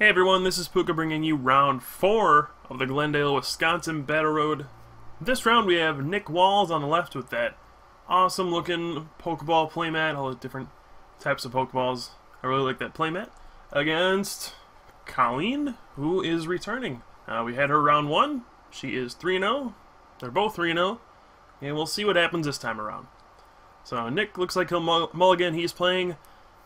Hey everyone, this is Pooka bringing you round 4 of the Glendale, Wisconsin Battle Road. This round we have Nick Walls on the left with that awesome looking Pokeball playmat, all the different types of Pokeballs. I really like that playmat. Against Colleen, who is returning. We had her round 1. She is 3-0. They're both 3-0. And we'll see what happens this time around. So Nick looks like he'll mulligan. He's playing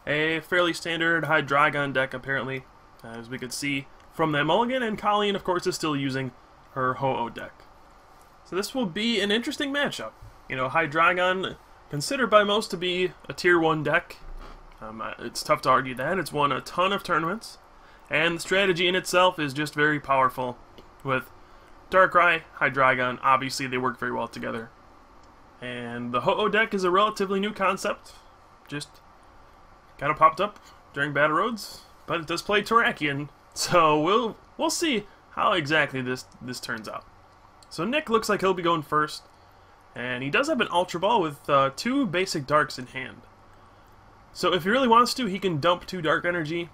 a fairly standard Hydreigon deck apparently, as we could see from that mulligan, and Colleen, of course, is still using her Ho-Oh deck. So this will be an interesting matchup. You know, Hydreigon, considered by most to be a Tier 1 deck. It's tough to argue that. It's won a ton of tournaments, and the strategy in itself is just very powerful. With Darkrai, Hydreigon, obviously they work very well together. And the Ho-Oh deck is a relatively new concept. Just kind of popped up during Battle Roads. But it does play Terrakion, so we'll see how exactly this turns out. So Nick looks like he'll be going first, and he does have an Ultra Ball with 2 basic Darks in hand. So if he really wants to, he can dump 2 Dark Energy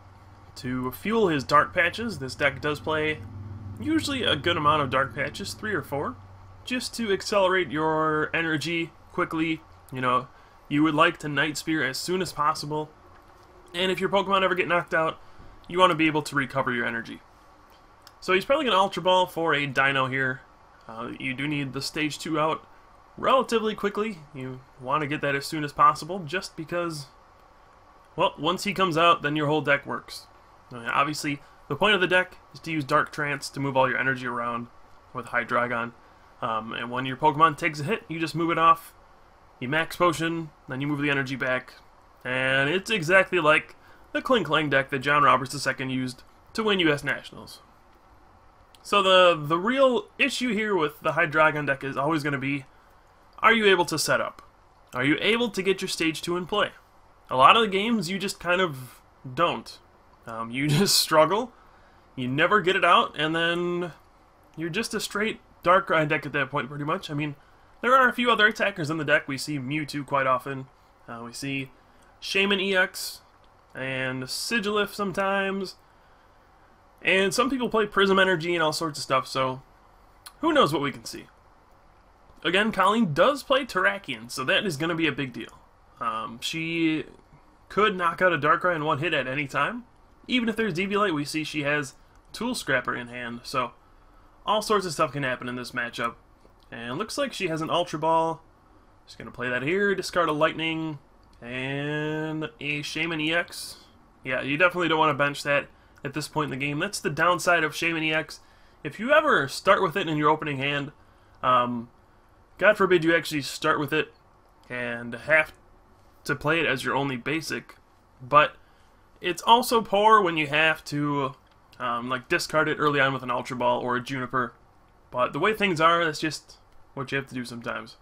to fuel his Dark Patches. This deck does play usually a good amount of Dark Patches, 3 or 4, just to accelerate your energy quickly. You know, you would like to Night Spear as soon as possible. And if your Pokemon ever get knocked out, you want to be able to recover your energy. So he's probably going to Ultra Ball for a Dino here. You do need the Stage 2 out relatively quickly. You want to get that as soon as possible, just because, well, once he comes out, then your whole deck works. Obviously, the point of the deck is to use Dark Trance to move all your energy around with Hydreigon. And when your Pokemon takes a hit, you just move it off. You Max Potion, then you move the energy back. And it's exactly like the Kling Klang deck that John Roberts II used to win U.S. Nationals. So the real issue here with the Hydreigon deck is always going to be, are you able to set up? Are you able to get your Stage 2 in play? A lot of the games you just kind of don't. You just struggle, you never get it out, and then you're just a straight Darkrai deck at that point pretty much. I mean, there are a few other attackers in the deck. We see Mewtwo quite often. We see Shaman EX, and Sigilyph sometimes, and some people play Prism Energy and all sorts of stuff, so who knows what we can see. Again, Colleen does play Terrakion, so that is going to be a big deal. She could knock out a Darkrai in one hit at any time. Even if there's Eviolite, we see she has Tool Scrapper in hand, so all sorts of stuff can happen in this matchup. And looks like she has an Ultra Ball. Just going to play that here, discard a Lightning, and a Shaman EX. Yeah, you definitely don't want to bench that at this point in the game. That's the downside of Shaman EX. If you ever start with it in your opening hand, God forbid you actually start with it and have to play it as your only basic. But it's also poor when you have to like discard it early on with an Ultra Ball or a Juniper. But the way things are, that's just what you have to do sometimes.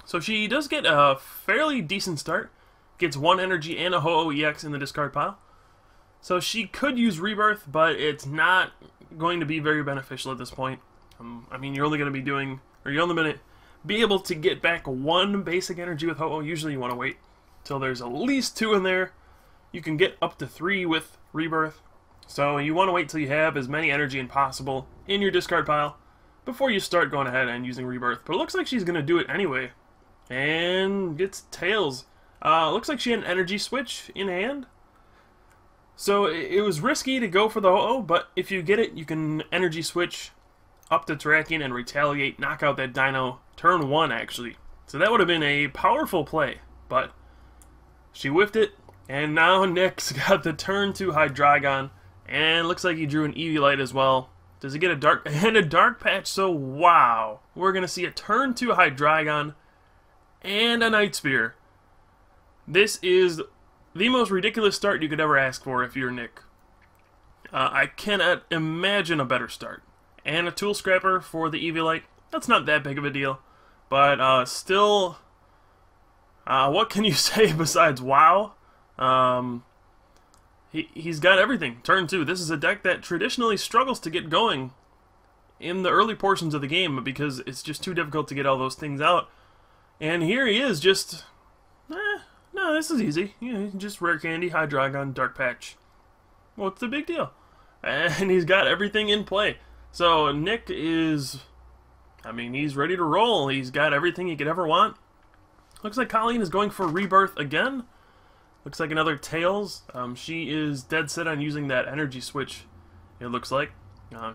So she does get a fairly decent start. Gets 1 energy and a Ho-Oh EX in the discard pile. So she could use Rebirth, but it's not going to be very beneficial at this point. I mean, you're only going to be doing, or you're only going to be able to get back 1 basic energy with Ho-Oh. Usually you want to wait till there's at least 2 in there. You can get up to 3 with Rebirth. So you want to wait till you have as many energy as possible in your discard pile before you start going ahead and using Rebirth. But it looks like she's going to do it anyway. And gets Tails. Looks like she had an energy switch in hand. So it was risky to go for the Ho-Oh, but if you get it, you can energy switch up to Terrakion and retaliate, knock out that Dino turn 1 actually. So that would have been a powerful play, but she whiffed it, and now Nick's got the turn 2 Hydreigon, and looks like he drew an Eviolite as well. Does he get a Dark and a Dark Patch? So wow, we're gonna see a turn 2 Hydreigon and a Night Spear. This is the most ridiculous start you could ever ask for if you're Nick. I cannot imagine a better start. And a Tool Scrapper for the Eviolite. That's not that big of a deal. But still, what can you say besides wow? He's got everything. Turn 2. This is a deck that traditionally struggles to get going in the early portions of the game because it's just too difficult to get all those things out. And here he is, just, no, this is easy. You know, just Rare Candy, Hydreigon, Dark Patch. What's the big deal? And he's got everything in play. So Nick is, I mean, he's ready to roll. He's got everything he could ever want. Looks like Colleen is going for Rebirth again. Looks like another Tails. She is dead set on using that energy switch, it looks like.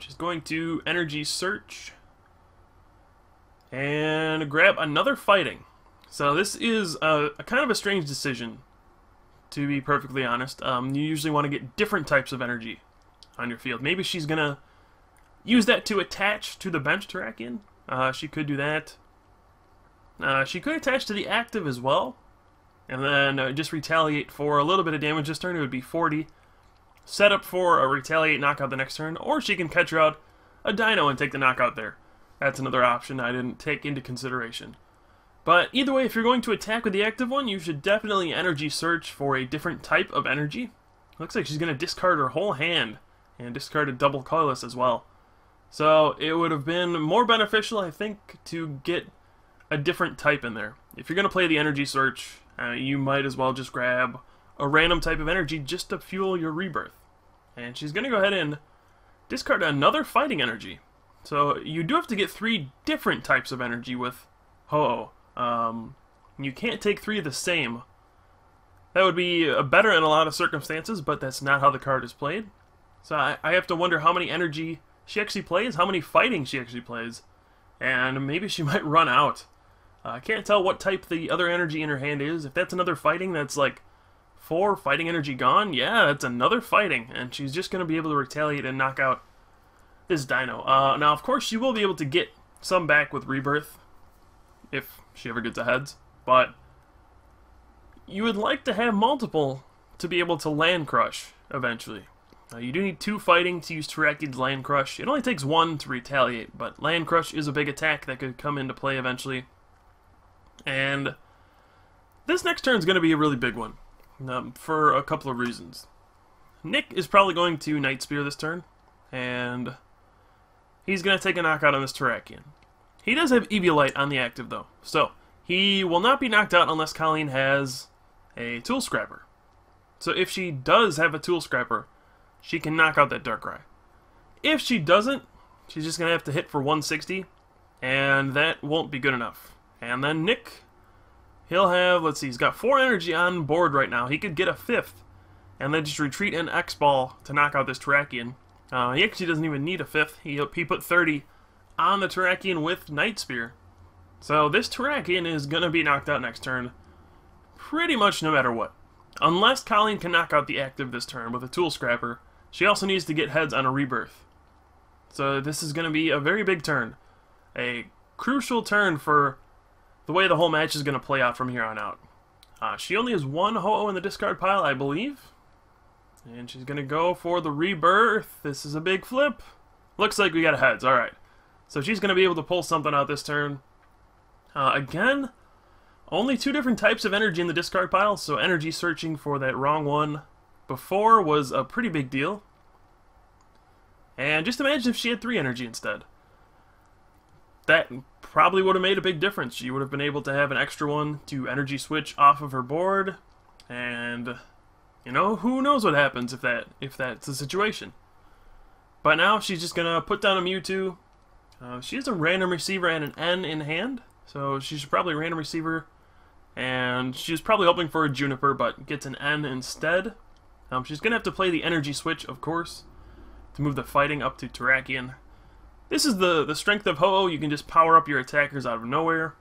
She's going to Energy Search and grab another Fighting. So this is a kind of a strange decision, to be perfectly honest. You usually want to get different types of energy on your field. Maybe she's going to use that to attach to the bench Terrakion. She could do that. She could attach to the active as well, and then just retaliate for a little bit of damage this turn. It would be 40. Set up for a retaliate knockout the next turn, or she can catch out a Dino and take the knockout there. That's another option I didn't take into consideration. But either way, if you're going to attack with the active one, you should definitely Energy Search for a different type of energy. Looks like she's going to discard her whole hand and discard a double colorless as well. So it would have been more beneficial, I think, to get a different type in there. If you're going to play the Energy Search, you might as well just grab a random type of energy just to fuel your Rebirth. And she's going to go ahead and discard another Fighting energy. So you do have to get 3 different types of energy with Ho-Oh. You can't take 3 of the same. That would be better in a lot of circumstances, but that's not how the card is played. So I have to wonder how many energy she actually plays, how many Fighting she actually plays, and maybe she might run out. I can't tell what type the other energy in her hand is. If that's another Fighting, that's like 4 Fighting energy gone. Yeah, that's another Fighting, and she's just going to be able to retaliate and knock out this Dino. Now, of course, she will be able to get some back with Rebirth, if she ever gets a heads, but you would like to have multiple to be able to Land Crush eventually. You do need 2 Fighting to use Terrakion's Land Crush. It only takes 1 to retaliate, but Land Crush is a big attack that could come into play eventually. And this next turn is going to be a really big one, for a couple of reasons. Nick is probably going to Night Spear this turn, and he's going to take a knockout on this Terrakion. He does have Eviolite on the active, though, so he will not be knocked out unless Colleen has a Tool Scrapper. So if she does have a Tool Scrapper, she can knock out that Darkrai. If she doesn't, she's just going to have to hit for 160, and that won't be good enough. And then Nick, he'll have, let's see, he's got 4 energy on board right now. He could get a 5th, and then just retreat an X-Ball to knock out this Terrakion. He actually doesn't even need a 5th. He put 30 on the Terrakion with Night Spear. So this Terrakion is going to be knocked out next turn pretty much no matter what. Unless Colleen can knock out the active this turn with a Tool Scrapper, she also needs to get heads on a Rebirth. So this is going to be a very big turn. A crucial turn for the way the whole match is going to play out from here on out. She only has 1 Ho-Oh in the discard pile, I believe. And she's going to go for the Rebirth. This is a big flip. Looks like we got a heads. Alright. So she's going to be able to pull something out this turn. Again, only 2 different types of energy in the discard pile, so energy searching for that wrong one before was a pretty big deal. And just imagine if she had 3 energy instead. That probably would have made a big difference. She would have been able to have an extra one to energy switch off of her board, and you know, who knows what happens if that's the situation. But now she's just gonna put down a Mewtwo. She has a Random Receiver and an N in hand, so she's probably a Random Receiver, and she's probably hoping for a Juniper, but gets an N instead. She's gonna have to play the energy switch, of course, to move the Fighting up to Terrakion. This is the strength of Ho-Oh. You can just power up your attackers out of nowhere.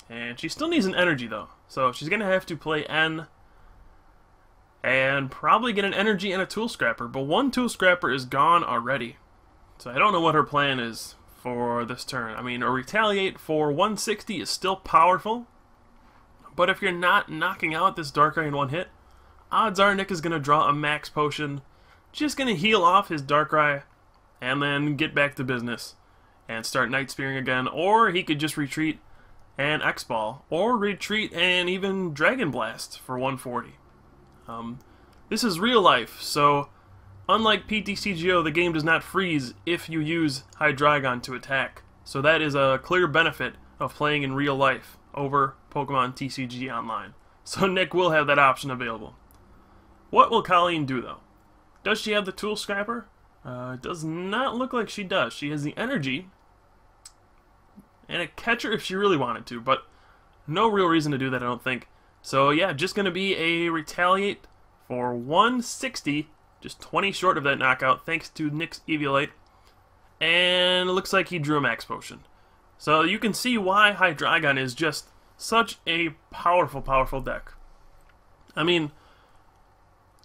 And she still needs an energy, though. So she's going to have to play N. And probably get an energy and a Tool Scrapper. But 1 Tool Scrapper is gone already. So I don't know what her plan is for this turn. I mean, a Retaliate for 160 is still powerful. But if you're not knocking out this Darkrai in 1 hit, odds are Nick is going to draw a Max Potion. Just going to heal off his Darkrai. And then get back to business and start Night Spearing again, or he could just retreat and X-Ball, or retreat and even Dragon Blast for 140. This is real life, so unlike PTCGO, the game does not freeze if you use Hydreigon to attack. So that is a clear benefit of playing in real life over Pokemon TCG Online. So Nick will have that option available. What will Colleen do, though? Does she have the Tool Scrapper? It does not look like she does. She has the energy and a catcher if she really wanted to, but no real reason to do that, I don't think. So yeah, just going to be a retaliate for 160, just 20 short of that knockout, thanks to Nick's Eviolite. And it looks like he drew a max potion. So you can see why Hydreigon is just such a powerful, powerful deck. I mean,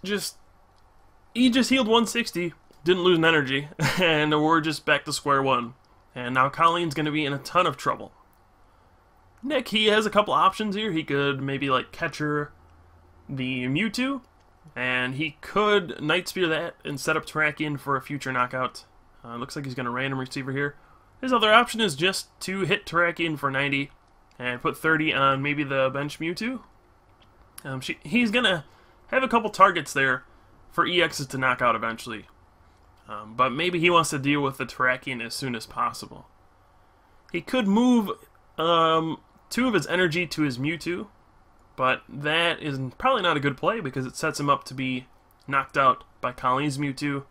he just healed 160, didn't lose an energy, and we're just back to square one. And now Colleen's going to be in a ton of trouble. Nick, he has a couple options here. He could maybe like catcher the Mewtwo, and he could Night Spear that and set up Terrakion for a future knockout. Looks like he's going to random receiver here. His other option is just to hit Terrakion for 90 and put 30 on maybe the bench Mewtwo. He's going to have a couple targets there for EXs to knock out eventually. But maybe he wants to deal with the Terrakion as soon as possible. He could move 2 of his energy to his Mewtwo, but that is probably not a good play because it sets him up to be knocked out by Colleen's Mewtwo.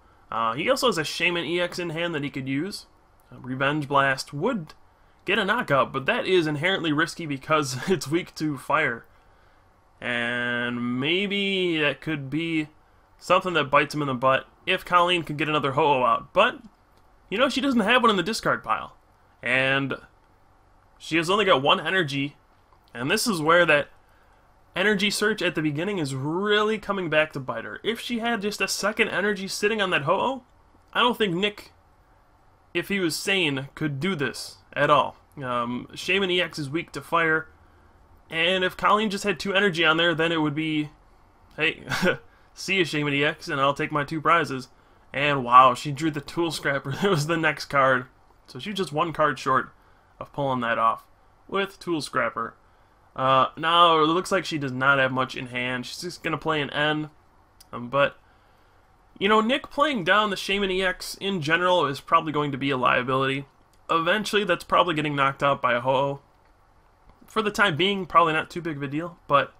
He also has a Shaman EX in hand that he could use. Revenge Blast would get a knockout, but that is inherently risky because it's weak to fire. And maybe that could be something that bites him in the butt if Colleen could get another Ho-Oh out. But, you know, she doesn't have one in the discard pile. And she has only got 1 energy. And this is where that energy search at the beginning is really coming back to bite her. If she had just a second energy sitting on that Ho-Oh, I don't think Nick, if he was sane, could do this at all. Shaman EX is weak to fire. And if Colleen just had 2 energy on there, then it would be, hey, see you, Shaman EX, and I'll take my 2 prizes. And wow, she drew the Tool Scrapper. That was the next card. So she's just 1 card short of pulling that off with Tool Scrapper. Now, it looks like she does not have much in hand. She's just going to play an N. But, you know, Nick playing down the Shaman EX in general is probably going to be a liability. Eventually, that's probably getting knocked out by a Ho-Oh. For the time being, probably not too big of a deal, but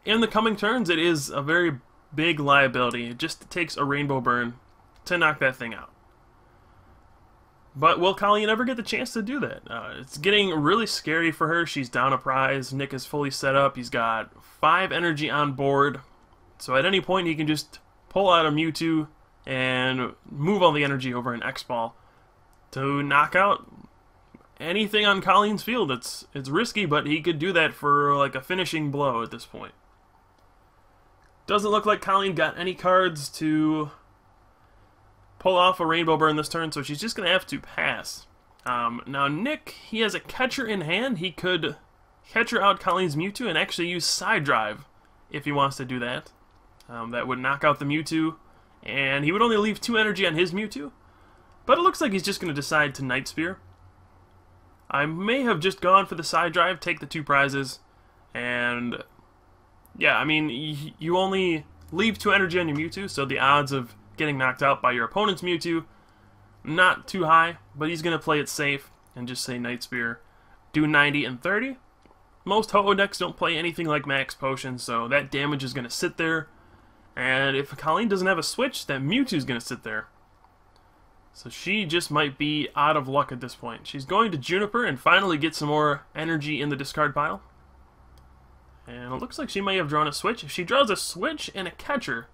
in the coming turns, it is a very big liability. It just takes a Rainbow Burn to knock that thing out. But will Colleen ever get the chance to do that? It's getting really scary for her. She's down a prize. Nick is fully set up. He's got 5 energy on board. So at any point, he can just pull out a Mewtwo and move all the energy over an X-Ball to knock out anything on Colleen's field. It's risky, but he could do that for like a finishing blow at this point. Doesn't look like Colleen got any cards to pull off a Rainbow Burn this turn, so she's just going to have to pass. Now Nick, he has a catcher in hand. He could catcher out Colleen's Mewtwo and actually use Side Drive if he wants to do that. That would knock out the Mewtwo, and he would only leave 2 energy on his Mewtwo. But it looks like he's just going to decide to Night Spear. I may have just gone for the Side Drive, take the 2 prizes, and yeah, I mean, you only leave 2 energy on your Mewtwo, so the odds of getting knocked out by your opponent's Mewtwo, not too high, but he's going to play it safe and just say Night Spear, do 90 and 30. Most Ho-Oh decks don't play anything like Max Potion, so that damage is going to sit there, and if Colleen doesn't have a switch, that Mewtwo's going to sit there. So she just might be out of luck at this point. She's going to Juniper and finally get some more energy in the discard pile. And it looks like she may have drawn a switch. If she draws a switch and a catcher,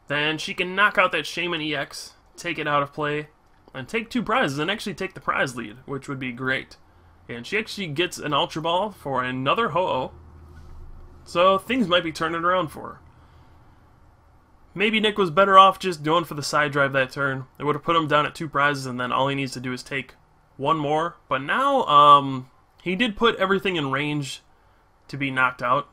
then she can knock out that Shaman EX, take it out of play, and take 2 prizes and actually take the prize lead, which would be great. And she actually gets an Ultra Ball for another Ho-Oh. So things might be turning around for her. Maybe Nick was better off just going for the Side Drive that turn. It would have put him down at 2 prizes, and then all he needs to do is take 1 more. But now, he did put everything in range to be knocked out.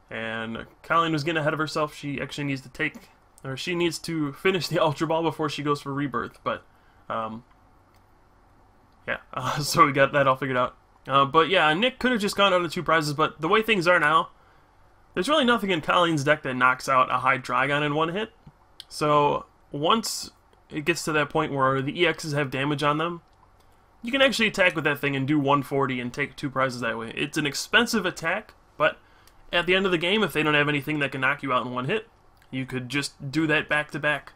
And Colleen was getting ahead of herself. She actually needs to take, or she needs to finish the Ultra Ball before she goes for Rebirth. But, yeah, so we got that all figured out. But yeah, Nick could have just gone out of 2 prizes, but the way things are now, there's really nothing in Colleen's deck that knocks out a Hydreigon in 1 hit. So once it gets to that point where the EXs have damage on them, you can actually attack with that thing and do 140 and take 2 prizes that way. It's an expensive attack, but at the end of the game, if they don't have anything that can knock you out in 1 hit, you could just do that back to back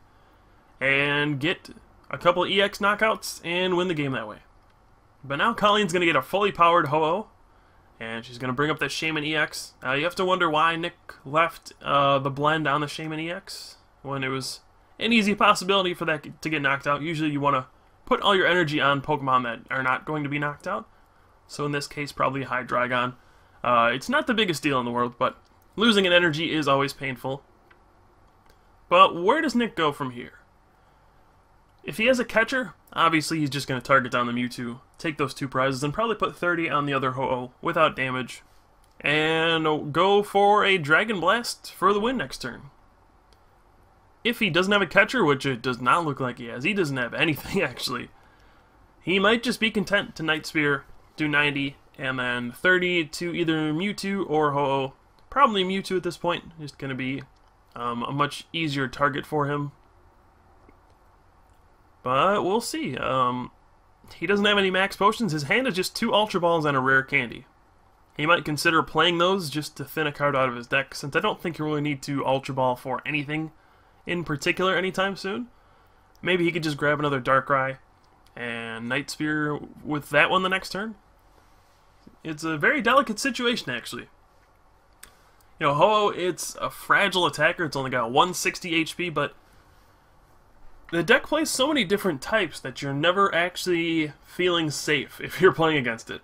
and get a couple EX knockouts and win the game that way. But now Colleen's going to get a fully powered Ho-Oh, and she's going to bring up that Shaman EX. You have to wonder why Nick left the blend on the Shaman EX when it was an easy possibility for that to get knocked out. Usually you want to put all your energy on Pokemon that are not going to be knocked out. So in this case, probably Hydreigon. It's not the biggest deal in the world, but losing an energy is always painful. But where does Nick go from here? If he has a catcher, obviously he's just going to target down the Mewtwo, take those 2 prizes, and probably put 30 on the other Ho-Oh without damage, and go for a Dragon Blast for the win next turn. If he doesn't have a catcher, which it does not look like he doesn't have anything actually, he might just be content to Night Spear, do 90, and then 30 to either Mewtwo or Ho-Oh. Probably Mewtwo at this point, just going to be a much easier target for him. But we'll see. He doesn't have any max potions. His hand is just 2 Ultra Balls and a rare candy. He might consider playing those just to thin a card out of his deck, since I don't think he really need to Ultra Ball for anything in particular anytime soon. Maybe he could just grab another Darkrai and Night Spear with that one the next turn. It's a very delicate situation, actually. You know, Ho-Oh, it's a fragile attacker. It's only got 160 HP, but the deck plays so many different types that you're never actually feeling safe if you're playing against it.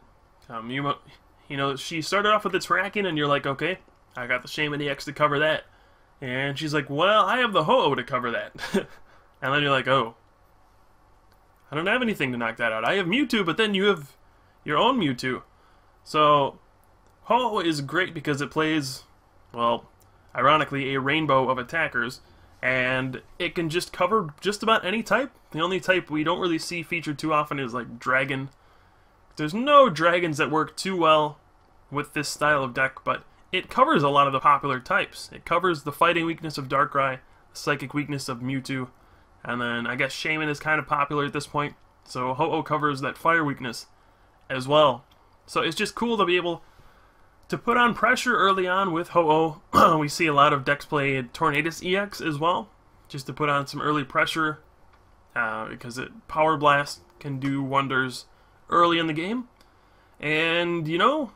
You know, she started off with its Hydreigon, and you're like, okay, I got the Shaman EX to cover that. And she's like, well, I have the Ho-Oh to cover that. And then you're like, oh, I don't have anything to knock that out. I have Mewtwo, but then you have your own Mewtwo. So, Ho-Oh is great because it plays, well, ironically, a rainbow of attackers. And it can just cover just about any type. The only type we don't really see featured too often is like Dragon. There's no dragons that work too well with this style of deck, but it covers a lot of the popular types. It covers the fighting weakness of Darkrai, the psychic weakness of Mewtwo, and then I guess Shaman is kind of popular at this point, so Ho-Oh covers that fire weakness as well. So it's just cool to be able to put on pressure early on with Ho-Oh. We see a lot of decks play Tornadus EX as well, just to put on some early pressure, because Power Blast can do wonders early in the game. And, you know,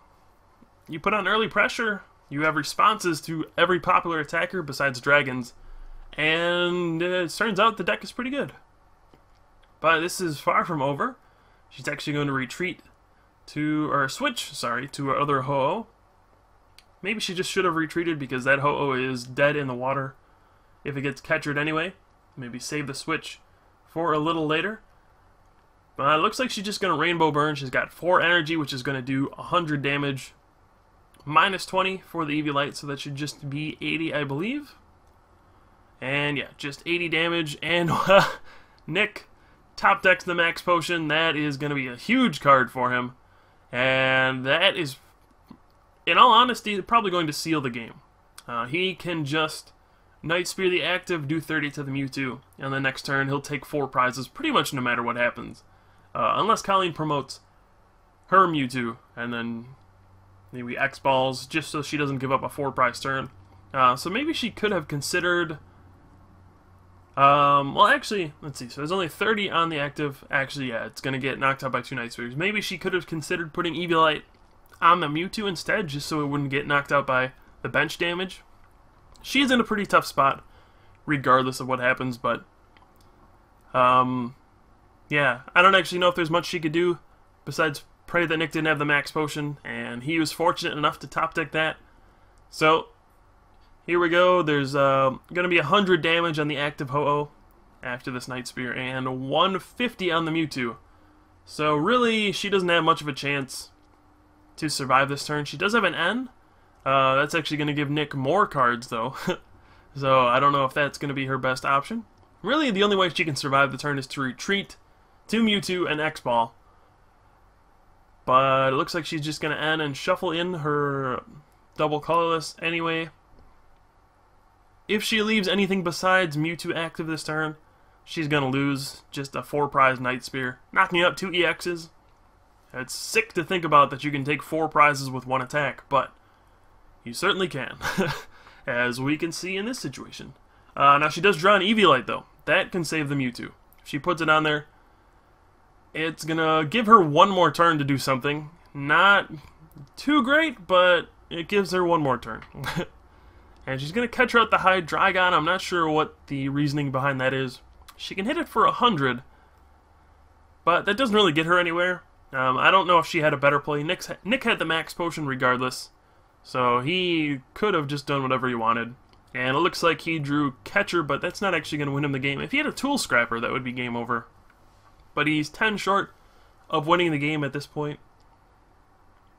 you put on early pressure, you have responses to every popular attacker besides dragons, and it turns out the deck is pretty good. But this is far from over. She's actually going to retreat to, or switch, sorry, to her other Ho-Oh. Maybe she just should have retreated because that Ho-Oh is dead in the water if it gets catchered anyway. Maybe save the switch for a little later. But it looks like she's just going to Rainbow Burn. She's got 4 energy, which is going to do 100 damage. Minus 20 for the Eviolite, so that should just be 80, I believe. And yeah, just 80 damage. And Nick top decks the Max Potion. That is going to be a huge card for him. And that is, in all honesty, probably going to seal the game. He can just Night Spear the active, do 30 to the Mewtwo, and the next turn he'll take 4 prizes pretty much no matter what happens. Unless Colleen promotes her Mewtwo, and then maybe X-Balls, just so she doesn't give up a 4-prize turn. So maybe she could have considered... well, actually, let's see. So there's only 30 on the active. Actually, yeah, it's going to get knocked out by 2 Night Spears. Maybe she could have considered putting Eviolite on the Mewtwo instead, just so it wouldn't get knocked out by the bench damage. She's in a pretty tough spot, regardless of what happens, but... yeah, I don't actually know if there's much she could do, besides pray that Nick didn't have the Max Potion, and he was fortunate enough to top deck that. So, here we go. There's going to be 100 damage on the active Ho-Oh after this Night Spear, and 150 on the Mewtwo. So really, she doesn't have much of a chance to survive this turn. She does have an N. That's actually going to give Nick more cards, though. So I don't know if that's going to be her best option. Really, the only way she can survive the turn is to retreat to Mewtwo and X-Ball. But it looks like she's just going to N and shuffle in her double colorless anyway. If she leaves anything besides Mewtwo active this turn, she's going to lose just a 4-prize Night Spear, knocking out 2 EXs. It's sick to think about that you can take 4 prizes with 1 attack, but you certainly can, as we can see in this situation. Now she does draw an Eviolite though. that can save the Mewtwo. If she puts it on there, it's gonna give her one more turn to do something. Not too great, but it gives her one more turn. And she's gonna catch her out the Hydreigon. I'm not sure what the reasoning behind that is. She can hit it for 100, but that doesn't really get her anywhere. I don't know if she had a better play. Nick had the max potion regardless, so he could have just done whatever he wanted. And it looks like he drew Catcher, but that's not actually going to win him the game. If he had a Tool Scrapper, that would be game over. But he's 10 short of winning the game at this point.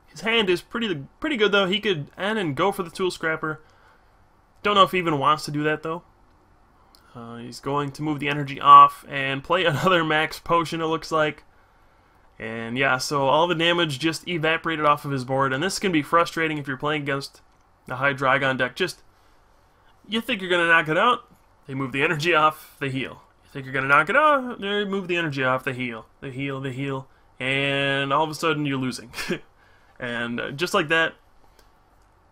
His hand is pretty good, though. He could end and go for the Tool Scrapper. Don't know if he even wants to do that, though. He's going to move the energy off and play another max potion, it looks like. And yeah, so all the damage just evaporated off of his board. And this can be frustrating if you're playing against the Hydreigon deck. You think you're going to knock it out, they move the energy off, they heal. You think you're going to knock it out, they move the energy off, they heal. They heal, and all of a sudden you're losing. And just like that,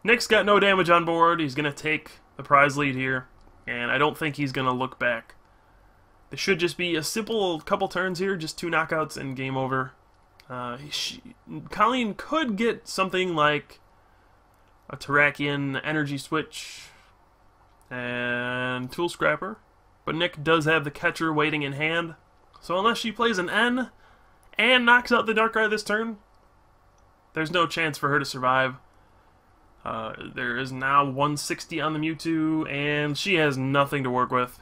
Nick's got no damage on board. He's going to take the prize lead here, and I don't think he's going to look back. This should just be a simple couple turns here, just 2 knockouts and game over. Colleen could get something like a Terrakion energy switch and Tool Scrapper, but Nick does have the Catcher waiting in hand, so unless she plays an N and knocks out the Darkrai this turn, there's no chance for her to survive. There is now 160 on the Mewtwo, and she has nothing to work with,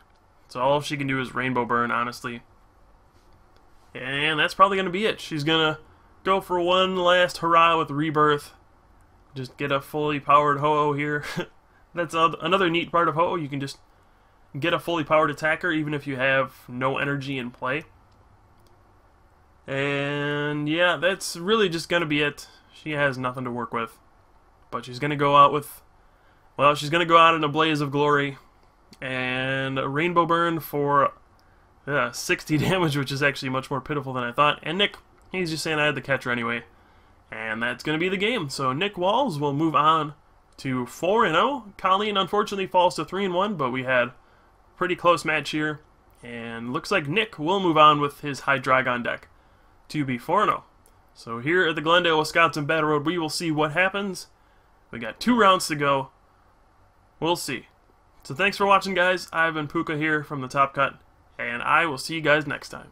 so all she can do is Rainbow Burn, honestly. And that's probably going to be it. She's going to go for one last hurrah with Rebirth, just get a fully powered Ho-Oh here. That's another neat part of Ho-Oh. You can just get a fully powered attacker even if you have no energy in play. And yeah, that's really just going to be it. She has nothing to work with. But she's going to go out with, well, she's going to go out in a blaze of glory. And a Rainbow Burn for 60 damage, which is actually much more pitiful than I thought. And Nick, he's just saying I had the Catcher anyway. And that's going to be the game. So Nick Walls will move on to 4-0. Colleen unfortunately falls to 3-1, but we had a pretty close match here. And looks like Nick will move on with his Hydreigon deck to be 4-0. So here at the Glendale, Wisconsin Battle Road, we will see what happens. We got 2 rounds to go. We'll see. So thanks for watching, guys. I've been Pooka here from the Top Cut, and I will see you guys next time.